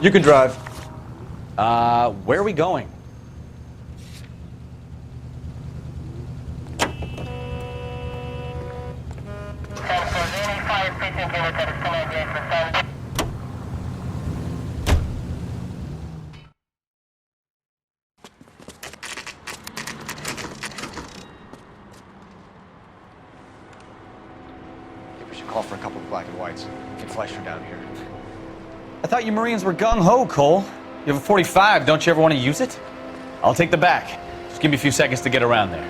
You can drive. Where are we going? We should call for a couple of black and whites. Get Fleischer down here. I thought you Marines were gung-ho, Cole. You have a 45, don't you ever want to use it? I'll take the back. Just give me a few seconds to get around there.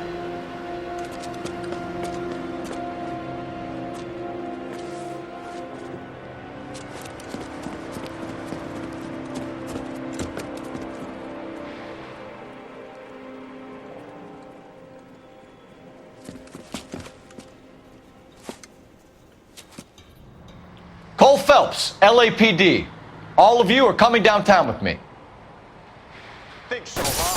Cole Phelps, LAPD. All of you are coming downtown with me. Think so, huh?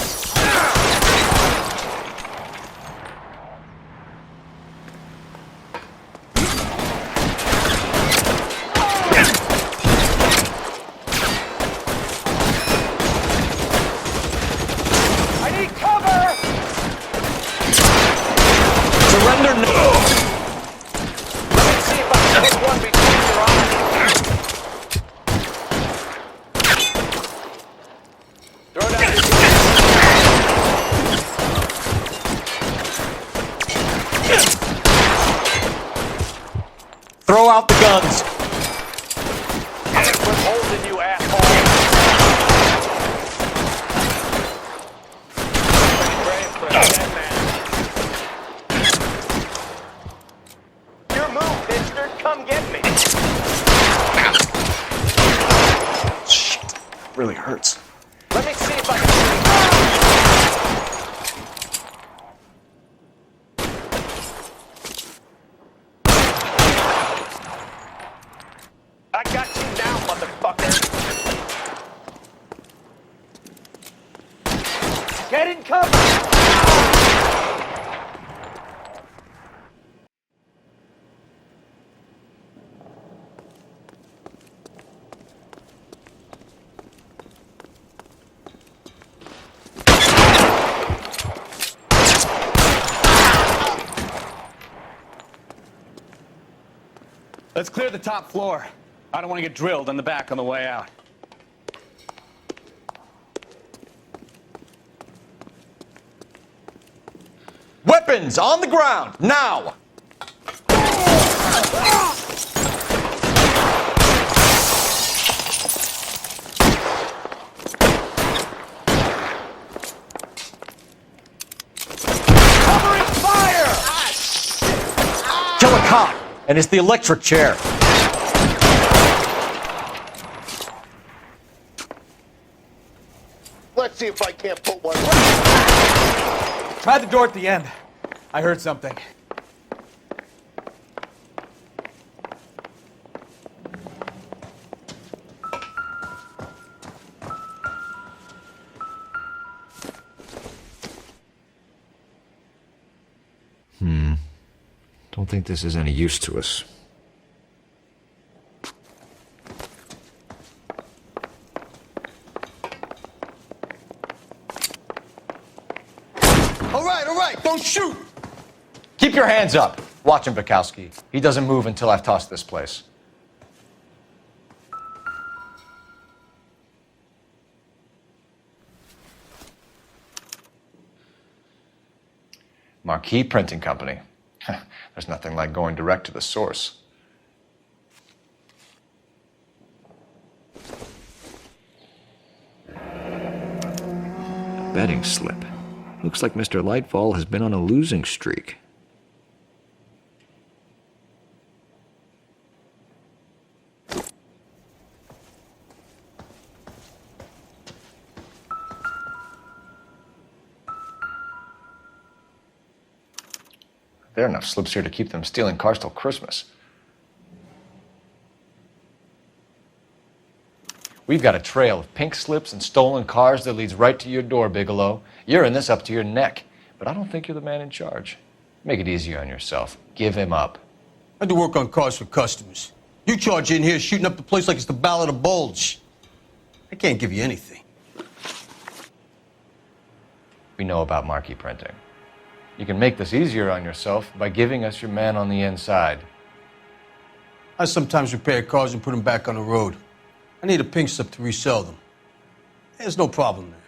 I need cover! Surrender now! Let's see if I can hit one between your eyes. Throw down your Throw out the guns. Quit holding, you asshole. Brave for a dead man. Your move, mister. Come get me. Shit. Really hurts. Let me see if I can... I got you now, motherfucker. Get in cover. Let's clear the top floor. I don't want to get drilled in the back on the way out. Weapons on the ground, now! Covering fire! Kill a cop, and it's the electric chair. Let's see if I can't put one. Try the door at the end. I heard something. Don't think this is any use to us. All right, don't shoot! Keep your hands up. Watch him, Bukowski. He doesn't move until I've tossed this place. Marquee Printing Company. There's nothing like going direct to the source. Betting slip. Looks like Mr. Lightfall has been on a losing streak. There are enough slips here to keep them stealing cars till Christmas. We've got a trail of pink slips and stolen cars that leads right to your door, Bigelow. You're in this up to your neck, but I don't think you're the man in charge. Make it easy on yourself. Give him up. I do work on cars for customers. You charge in here shooting up the place like it's the Ballad of Bulge. I can't give you anything. We know about marquee printing. You can make this easier on yourself by giving us your man on the inside. I sometimes repair cars and put them back on the road. I need a pink slip to resell them. There's no problem there.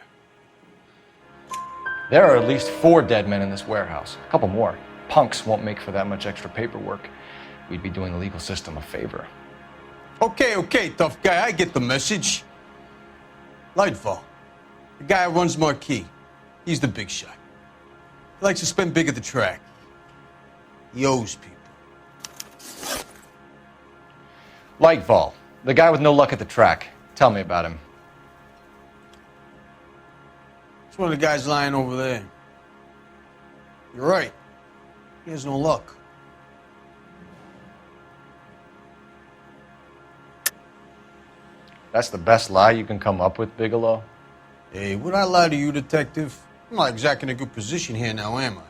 There are at least 4 dead men in this warehouse. A couple more. Punks won't make for that much extra paperwork. We'd be doing the legal system a favor. Okay, tough guy, I get the message. Lightfall, the guy who runs Marquee. He's the big shot. He likes to spend big at the track. He owes people. Lightfall, the guy with no luck at the track. Tell me about him. It's one of the guys lying over there. You're right. He has no luck. That's the best lie you can come up with, Bigelow? Hey, would I lie to you, detective? I'm not exactly in a good position here now, am I?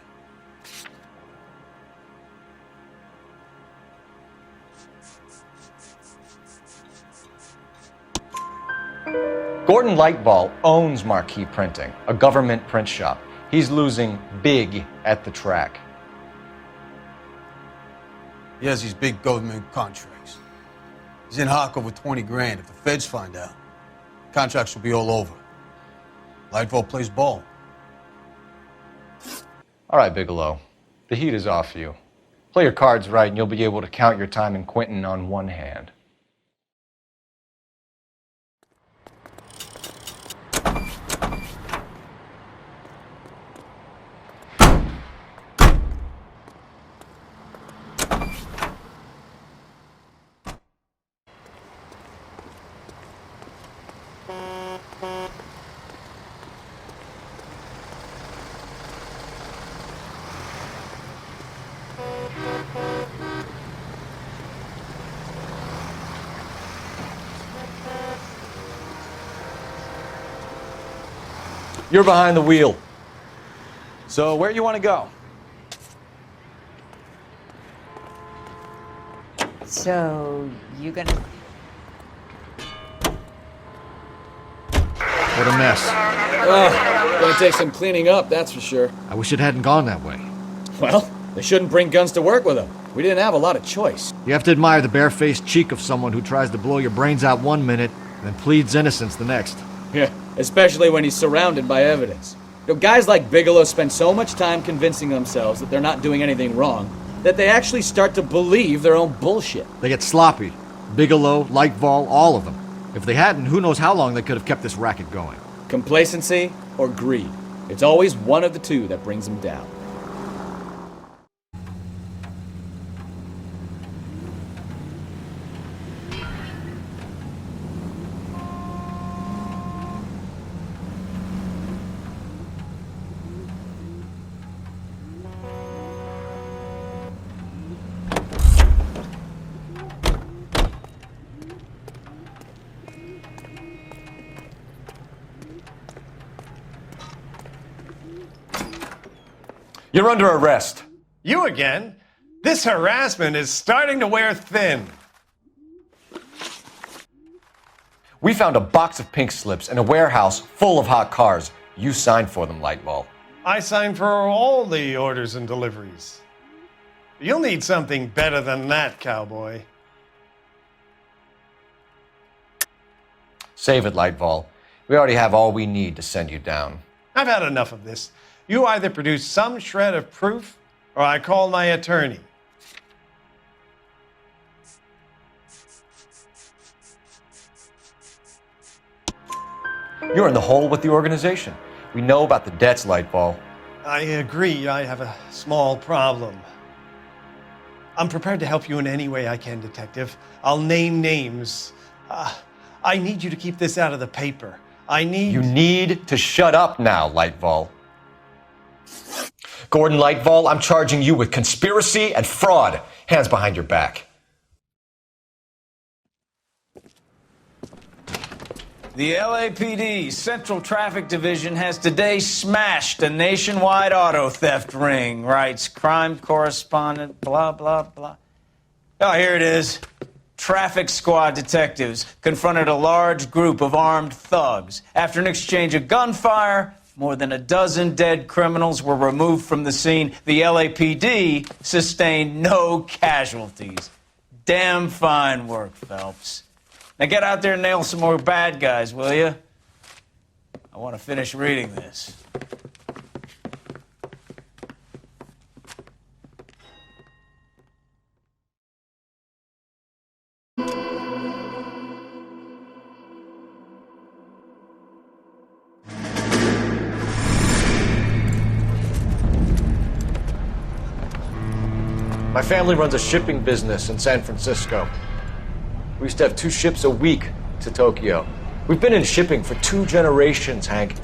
Gordon Lightball owns Marquee Printing, a government print shop. He's losing big at the track. He has these big government contracts. He's in hock over 20 grand. If the feds find out, contracts will be all over. Lightfall plays ball. All right, Bigelow. The heat is off you. Play your cards right and you'll be able to count your time in Quentin on one hand. You're behind the wheel. So, where you want to go? So, you gonna... What a mess. Gonna take some cleaning up, that's for sure. I wish it hadn't gone that way. Well, they shouldn't bring guns to work with them. We didn't have a lot of choice. You have to admire the barefaced cheek of someone who tries to blow your brains out one minute and then pleads innocence the next. Yeah, especially when he's surrounded by evidence. You know, guys like Bigelow spend so much time convincing themselves that they're not doing anything wrong that they actually start to believe their own bullshit. They get sloppy. Bigelow, Lightfall, all of them. If they hadn't, who knows how long they could have kept this racket going. Complacency or greed. It's always one of the two that brings them down. You're under arrest. You again? This harassment is starting to wear thin. We found a box of pink slips in a warehouse full of hot cars. You signed for them, Lightball. I signed for all the orders and deliveries. You'll need something better than that, cowboy. Save it, Lightball. We already have all we need to send you down. I've had enough of this. You either produce some shred of proof, or I call my attorney. You're in the hole with the organization. We know about the debts, Lightball. I agree, I have a small problem. I'm prepared to help you in any way I can, Detective. I'll name names. I need you to keep this out of the paper. You need to shut up now, Lightball. Gordon Lightball, I'm charging you with conspiracy and fraud. Hands behind your back. The LAPD Central Traffic Division has today smashed a nationwide auto theft ring, writes crime correspondent, blah, blah, blah. Oh, here it is. Traffic squad detectives confronted a large group of armed thugs. After an exchange of gunfire, more than a dozen dead criminals were removed from the scene. The LAPD sustained no casualties. Damn fine work, Phelps. Now get out there and nail some more bad guys, will you? I want to finish reading this. My family runs a shipping business in San Francisco. We used to have 2 ships a week to Tokyo. We've been in shipping for 2 generations, Hank.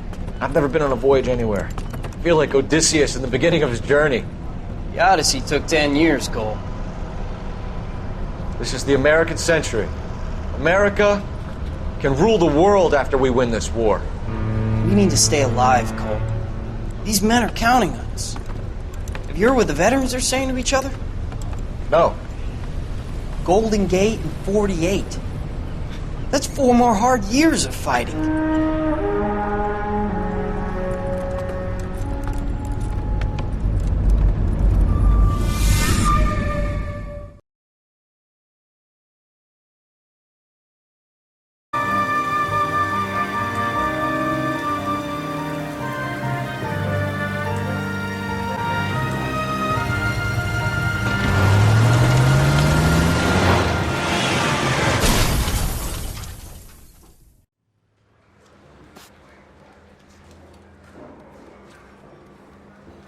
I've never been on a voyage anywhere. I feel like Odysseus in the beginning of his journey. The Odyssey took 10 years, Cole. This is the American century. America can rule the world after we win this war. We need to stay alive, Cole. These men are counting on us. Have you heard what the veterans are saying to each other? No. Golden Gate and 48. That's 4 more hard years of fighting.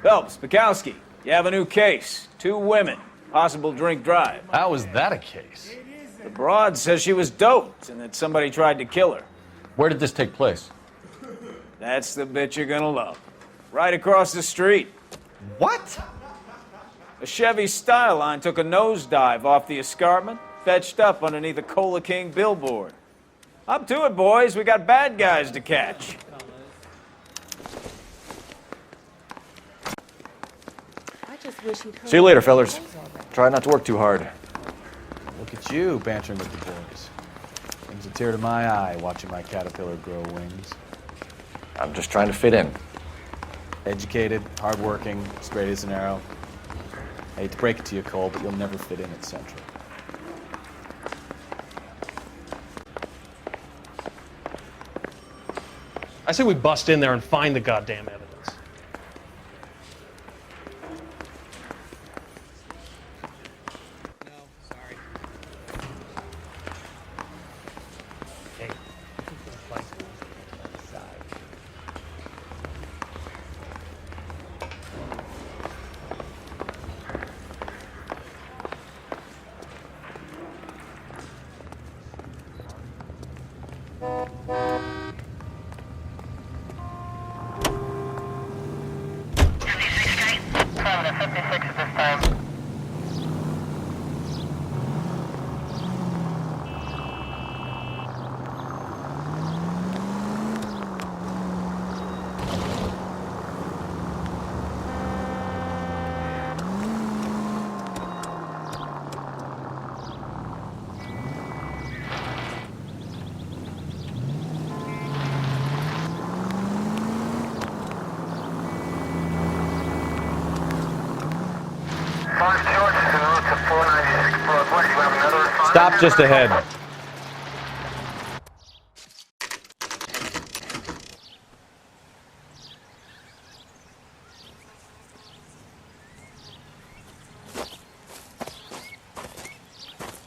Phelps, Bukowski, you have a new case. 2 women, possible drink drive. How was that a case? The broad says she was doped and that somebody tried to kill her. Where did this take place? That's the bit you're gonna love. Right across the street. What? A Chevy Styline took a nosedive off the escarpment, fetched up underneath a Cola King billboard. Up to it, boys. We got bad guys to catch. See you later, fellers. Try not to work too hard. Look at you bantering with the boys. Brings a tear to my eye watching my caterpillar grow wings. I'm just trying to fit in. Educated, hardworking, straight as an arrow. I hate to break it to you, Cole, but you'll never fit in at Central. I say we bust in there and find the goddamn evidence. Stop just ahead.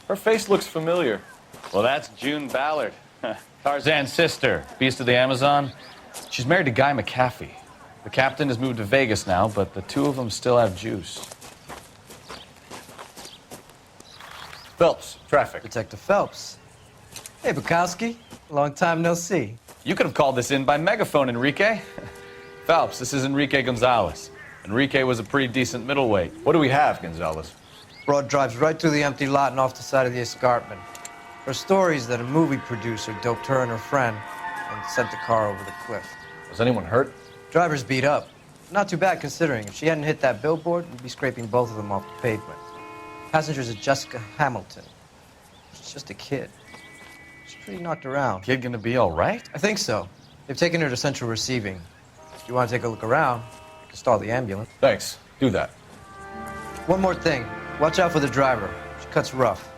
Her face looks familiar. Well, that's June Ballard, Tarzan's sister, beast of the Amazon. She's married to Guy McAfee. The captain has moved to Vegas now, but the 2 of them still have juice. Phelps, traffic. Detective Phelps. Hey, Bukowski. Long time no see. You could have called this in by megaphone, Enrique. Phelps, this is Enrique Gonzalez. Enrique was a pretty decent middleweight. What do we have, Gonzalez? Broad drives right through the empty lot and off the side of the escarpment. Her story is that a movie producer doped her and her friend and sent the car over the cliff. Was anyone hurt? Driver's beat up. Not too bad considering. If she hadn't hit that billboard, we'd be scraping both of them off the pavement. Passengers is Jessica Hamilton. She's just a kid. She's pretty knocked around. Kid gonna be all right? I think so. They've taken her to central receiving. If you want to take a look around, you can stall the ambulance. Thanks. Do that. One more thing. Watch out for the driver. She cuts rough.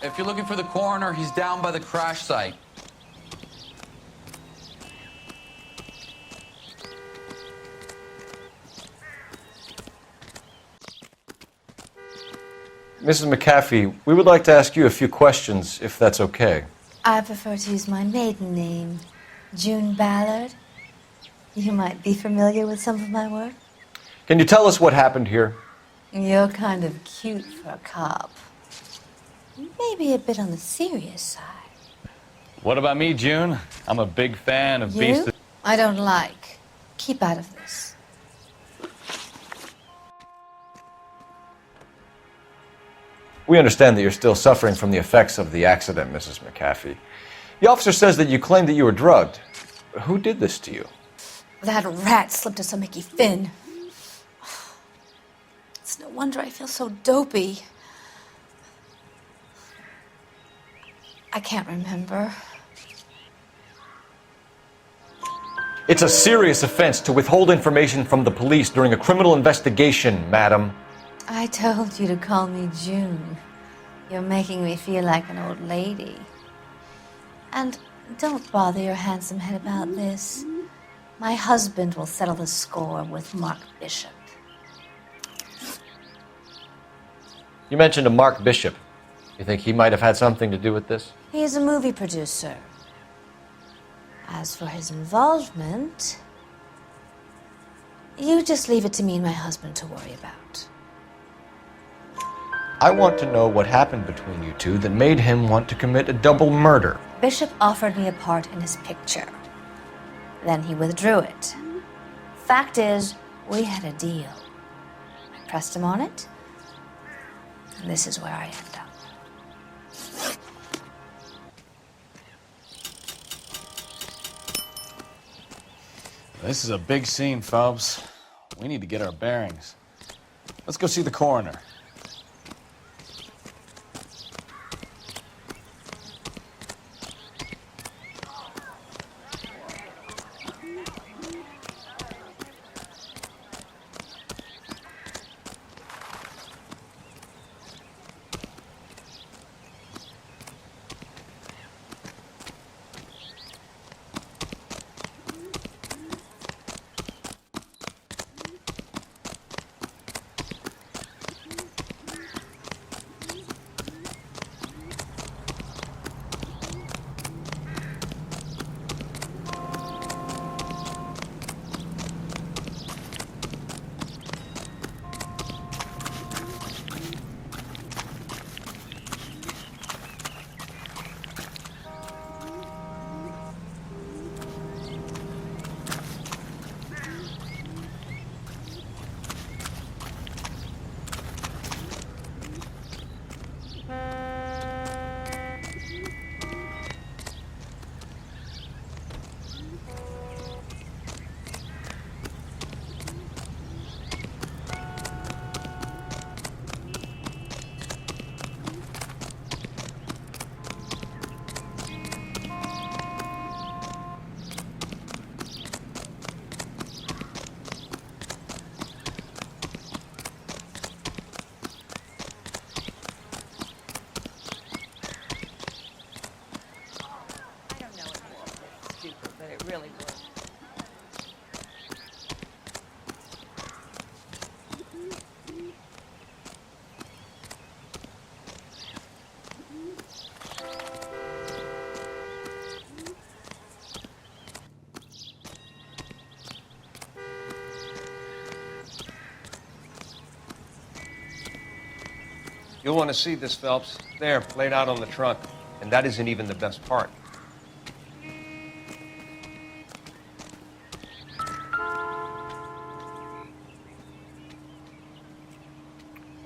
If you're looking for the coroner, he's down by the crash site. Mrs. McAfee, we would like to ask you a few questions, if that's okay. I prefer to use my maiden name, June Ballard. You might be familiar with some of my work. Can you tell us what happened here? You're kind of cute for a cop. Maybe a bit on the serious side. What about me, June? I'm a big fan of Beast. I don't like. Keep out of this. We understand that you're still suffering from the effects of the accident, Mrs. McAfee. The officer says that you claimed that you were drugged. Who did this to you? That rat slipped us a Mickey Finn. It's no wonder I feel so dopey. I can't remember. It's a serious offense to withhold information from the police during a criminal investigation, madam. I told you to call me June. You're making me feel like an old lady. And don't bother your handsome head about this. My husband will settle the score with Mark Bishop. You mentioned a Mark Bishop. You think he might have had something to do with this? He is a movie producer. As for his involvement, you just leave it to me and my husband to worry about. I want to know what happened between you two that made him want to commit a double murder. Bishop offered me a part in his picture. Then he withdrew it. Fact is, we had a deal. I pressed him on it, and this is where I end up. This is a big scene, Phelps. We need to get our bearings. Let's go see the coroner. But it really worked. You'll want to see this, Phelps. There, laid out on the trunk. And that isn't even the best part.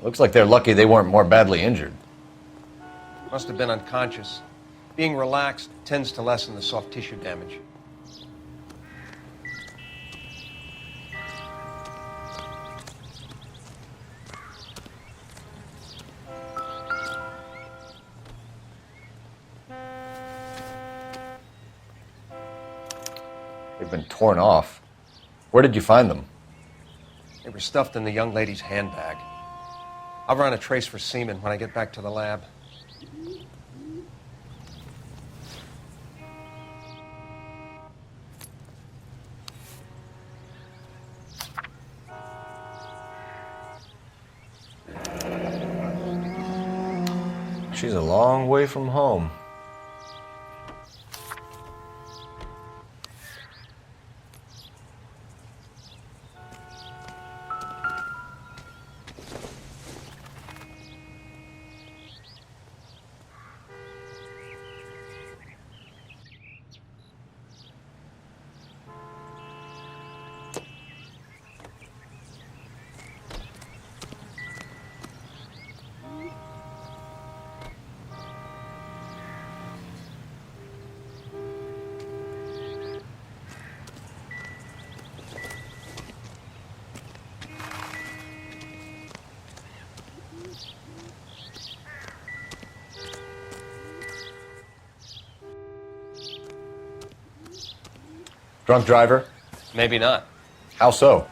Looks like they're lucky they weren't more badly injured. Must have been unconscious. Being relaxed tends to lessen the soft tissue damage. have been torn off. Where did you find them? They were stuffed in the young lady's handbag. I'll run a trace for semen when I get back to the lab. She's a long way from home. Drunk driver? Maybe not. How so?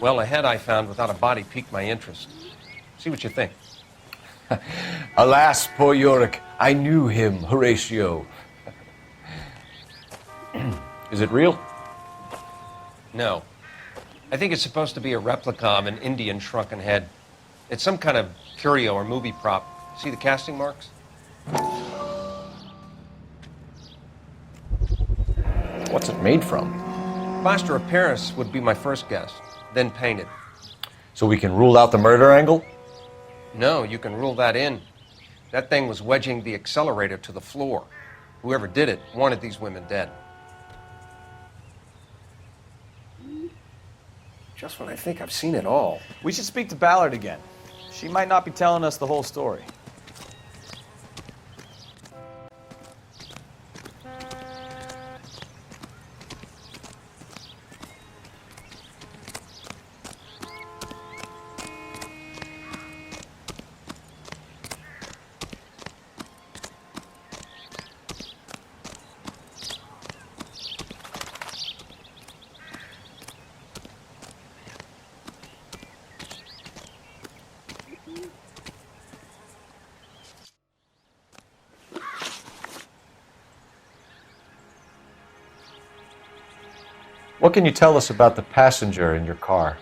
Well, a head I found without a body piqued my interest. See what you think. Alas, poor Yorick, I knew him, Horatio. Is it real? No. I think it's supposed to be a replica of an Indian shrunken head. It's some kind of curio or movie prop. See the casting marks? What's it made from? Plaster of Paris would be my first guess, then painted. So we can rule out the murder angle? No, you can rule that in. That thing was wedging the accelerator to the floor. Whoever did it wanted these women dead. Just when I think I've seen it all. We should speak to Ballard again. She might not be telling us the whole story. What can you tell us about the passenger in your car?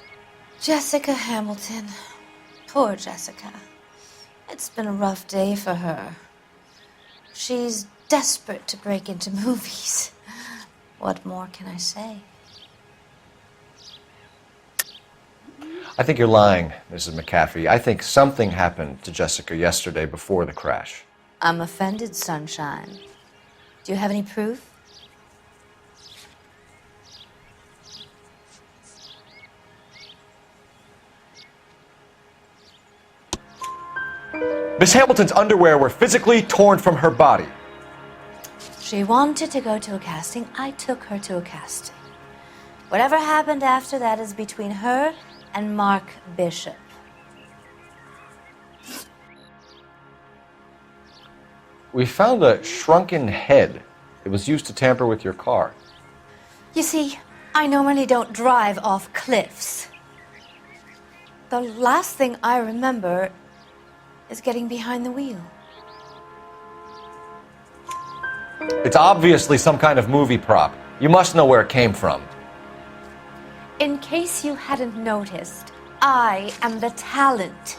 Jessica Hamilton. Poor Jessica. It's been a rough day for her. She's desperate to break into movies. What more can I say? I think you're lying, Mrs. McAfee. I think something happened to Jessica yesterday before the crash. I'm offended, Sunshine. Do you have any proof? Miss Hamilton's underwear were physically torn from her body. She wanted to go to a casting. I took her to a casting. Whatever happened after that is between her and Mark Bishop. We found a shrunken head. It was used to tamper with your car. You see, I normally don't drive off cliffs. The last thing I remember is getting behind the wheel. It's obviously some kind of movie prop. You must know where it came from. In case you hadn't noticed, I am the talent.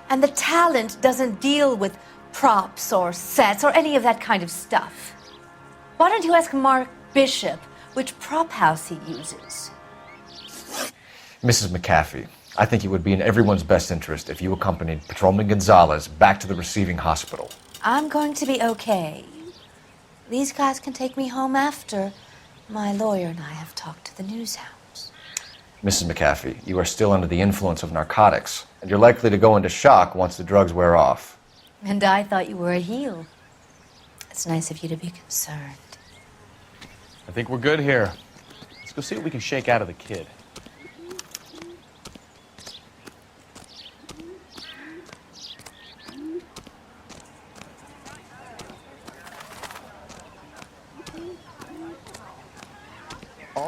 And the talent doesn't deal with props or sets or any of that kind of stuff. Why don't you ask Mark Bishop which prop house he uses? Mrs. McAfee, I think it would be in everyone's best interest if you accompanied Patrolman Gonzalez back to the receiving hospital. I'm going to be okay. These guys can take me home after my lawyer and I have talked to the news hounds. Mrs. McAfee, you are still under the influence of narcotics, and you're likely to go into shock once the drugs wear off. And I thought you were a heel. It's nice of you to be concerned. I think we're good here. Let's go see what we can shake out of the kid.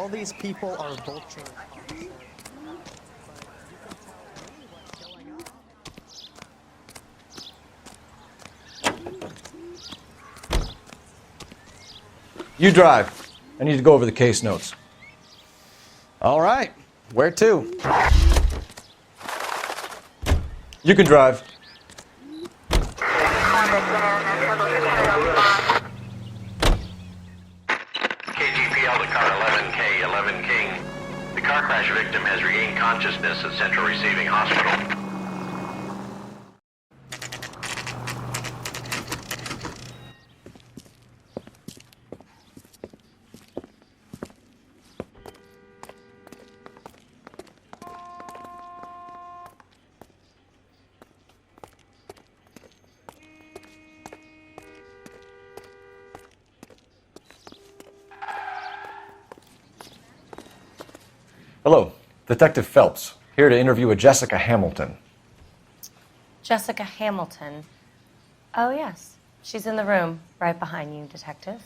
All these people are vulture. You drive. I need to go over the case notes. All right. Where to? You can drive. KGPL to car 11K, 11 King. The car crash victim has regained consciousness at Central Receiving Hospital. Hello, Detective Phelps, here to interview a Jessica Hamilton. Jessica Hamilton. Oh, yes. She's in the room right behind you, Detective.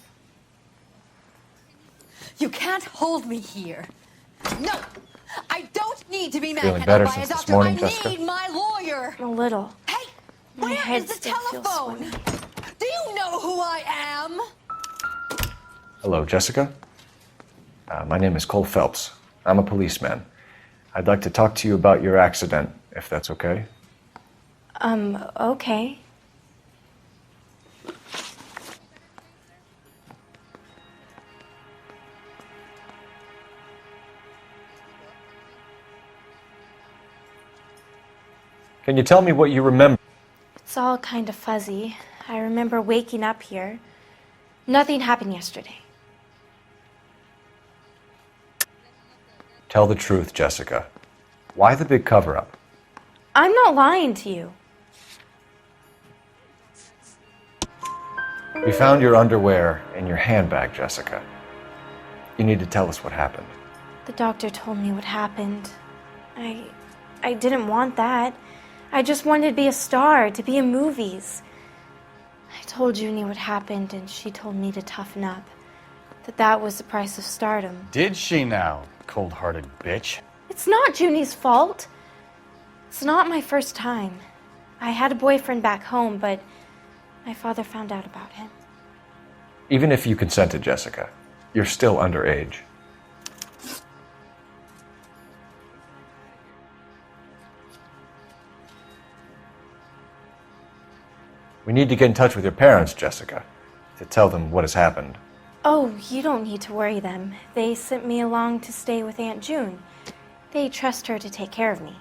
You can't hold me here. No! I don't need to be Feeling manhandled better by a since this doctor. morning, I Jessica? need my lawyer. A little. Hey, My where head is the still feels telephone? swimming. Do you know who I am? Hello, Jessica. My name is Cole Phelps. I'm a policeman. I'd like to talk to you about your accident, if that's okay. Okay. Can you tell me what you remember? It's all kind of fuzzy. I remember waking up here. Nothing happened yesterday. Tell the truth, Jessica. Why the big cover-up? I'm not lying to you. We found your underwear in your handbag, Jessica. You need to tell us what happened. The doctor told me what happened. I didn't want that. I just wanted to be a star, to be in movies. I told Junie what happened, and she told me to toughen up. That was the price of stardom. Did she now, cold-hearted bitch? It's not Junie's fault. It's not my first time. I had a boyfriend back home, but my father found out about him. Even if you consented, Jessica, you're still underage. We need to get in touch with your parents, Jessica, to tell them what has happened. Oh, you don't need to worry them. They sent me along to stay with Aunt June. They trust her to take care of me.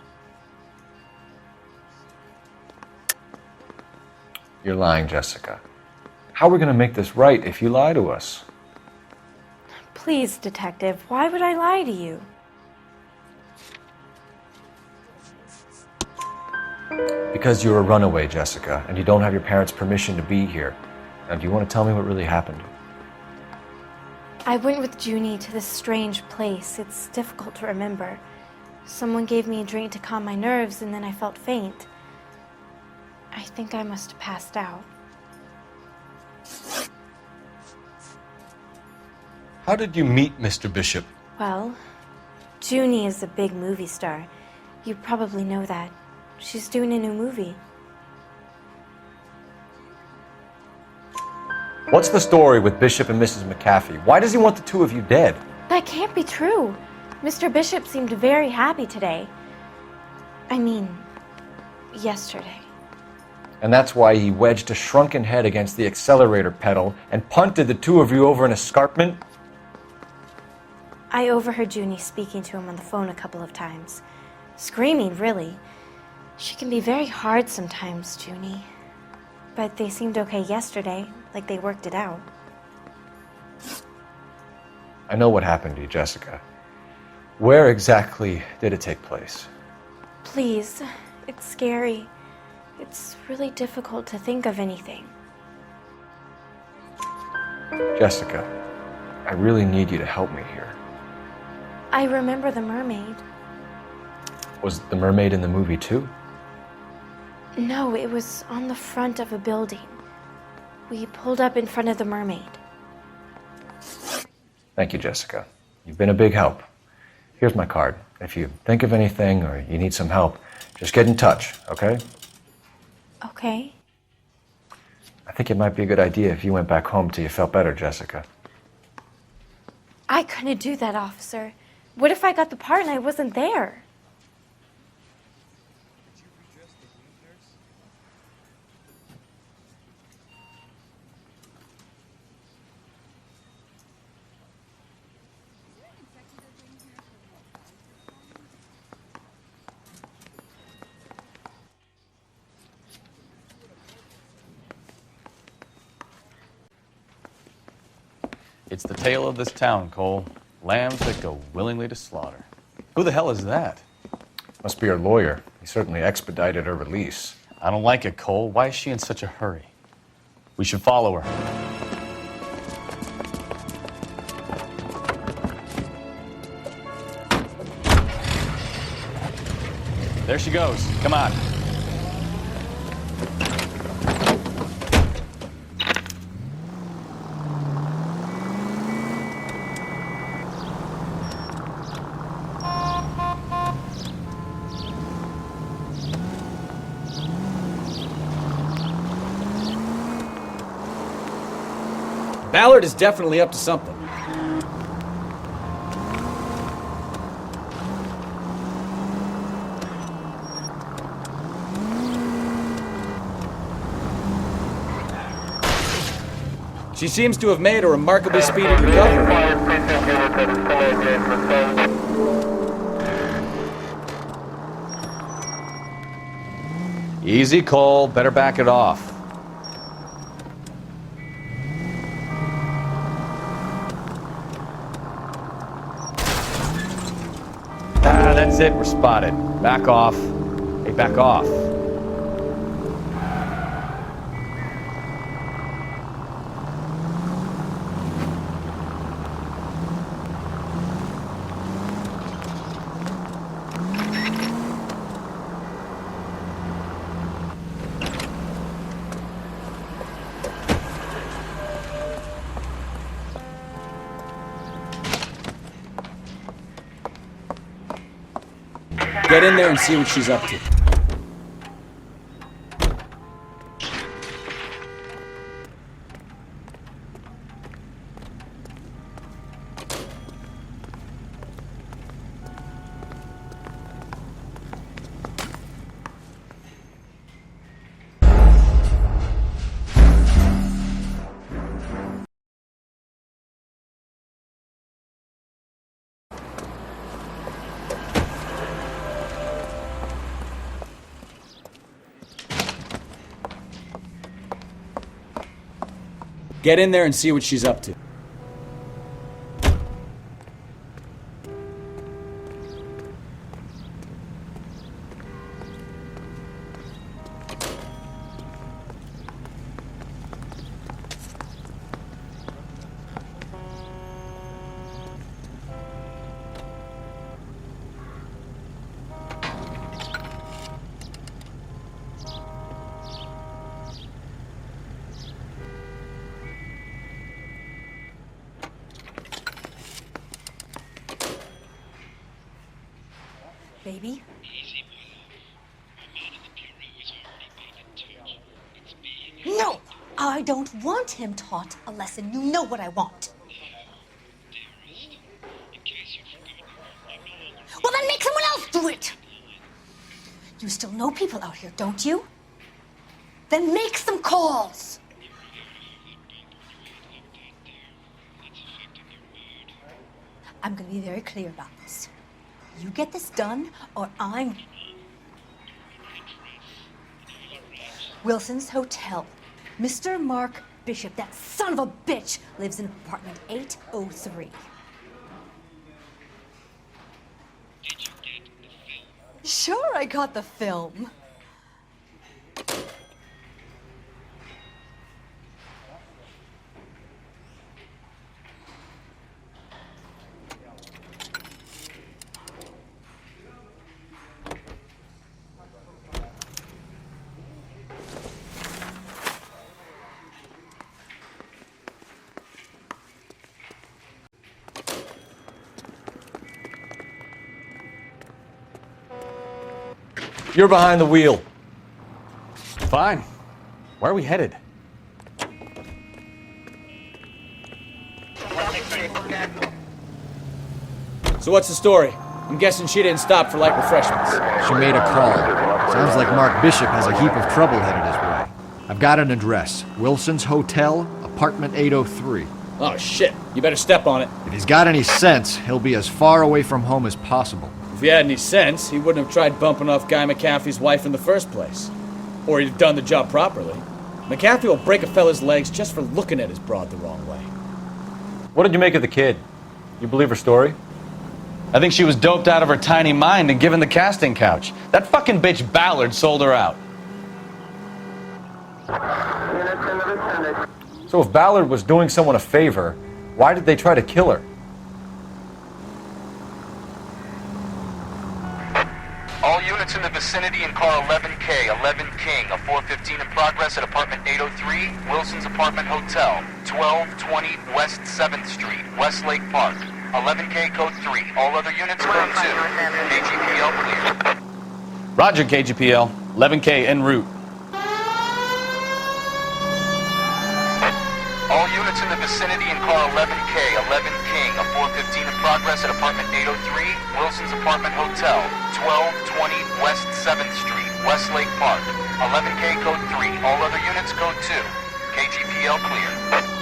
You're lying, Jessica. How are we going to make this right if you lie to us? Please, Detective, why would I lie to you? Because you're a runaway, Jessica, and you don't have your parents' permission to be here. Now, do you want to tell me what really happened? I went with Junie to this strange place. It's difficult to remember. Someone gave me a drink to calm my nerves, and then I felt faint. I think I must have passed out. How did you meet Mr. Bishop? Well, Junie is a big movie star. You probably know that. She's doing a new movie. What's the story with Bishop and Mrs. McAfee? Why does he want the two of you dead? That can't be true. Mr. Bishop seemed very happy today. I mean, yesterday. And that's why he wedged a shrunken head against the accelerator pedal and punted the two of you over an escarpment? I overheard Junie speaking to him on the phone a couple of times. Screaming, really. She can be very hard sometimes, Junie. But they seemed okay yesterday, like they worked it out. I know what happened to you, Jessica. Where exactly did it take place? Please, it's scary. It's really difficult to think of anything. Jessica, I really need you to help me here. I remember the mermaid. Was the mermaid in the movie too? No, it was on the front of a building. We pulled up in front of the mermaid. Thank you, Jessica. You've been a big help. Here's my card. If you think of anything or you need some help, just get in touch, okay? Okay. I think it might be a good idea if you went back home till you felt better, Jessica. I couldn't do that, officer. What if I got the part and I wasn't there? It's the tale of this town, Cole. Lambs that go willingly to slaughter. Who the hell is that? Must be her lawyer. He certainly expedited her release. I don't like it, Cole. Why is she in such a hurry? We should follow her. There she goes. Come on. Ballard is definitely up to something. She seems to have made a remarkably speedy recovery. Easy, Cole. Better back it off. That's it, we're spotted. Back off. Hey, back off. Get in there and see what she's up to. Get in there and see what she's up to. Baby? No! I don't want him taught a lesson. You know what I want. Well, then make someone else do it! You still know people out here, don't you? Then make some calls! I'm gonna be very clear about this. You get this done, or I'm... Wilson's Hotel. Mr. Mark Bishop, that son of a bitch, lives in apartment 803. Sure, I got the film. You're behind the wheel. Fine. Where are we headed? So what's the story? I'm guessing she didn't stop for light refreshments. She made a call. Sounds like Mark Bishop has a heap of trouble headed his way. I've got an address. Wilson's Hotel, apartment 803. Oh, shit. You better step on it. If he's got any sense, he'll be as far away from home as possible. If he had any sense, he wouldn't have tried bumping off Guy McAfee's wife in the first place. Or he'd have done the job properly. McAfee will break a fella's legs just for looking at his broad the wrong way. What did you make of the kid? You believe her story? I think she was doped out of her tiny mind and given the casting couch. That fucking bitch Ballard sold her out. So if Ballard was doing someone a favor, why did they try to kill her? All units in the vicinity in car 11K, 11 King, a 415 in progress at apartment 803, Wilson's Apartment Hotel, 1220 West 7th Street, Westlake Park. 11K code 3. All other units code 2. KGPL clear. Roger, KGPL. 11K en route. All units in the vicinity in car 11K, 11 King, a 415 in progress at apartment 803, Wilson's Apartment Hotel, 1220 West 7th Street, Westlake Park. 11K code 3. All other units code 2. KGPL clear.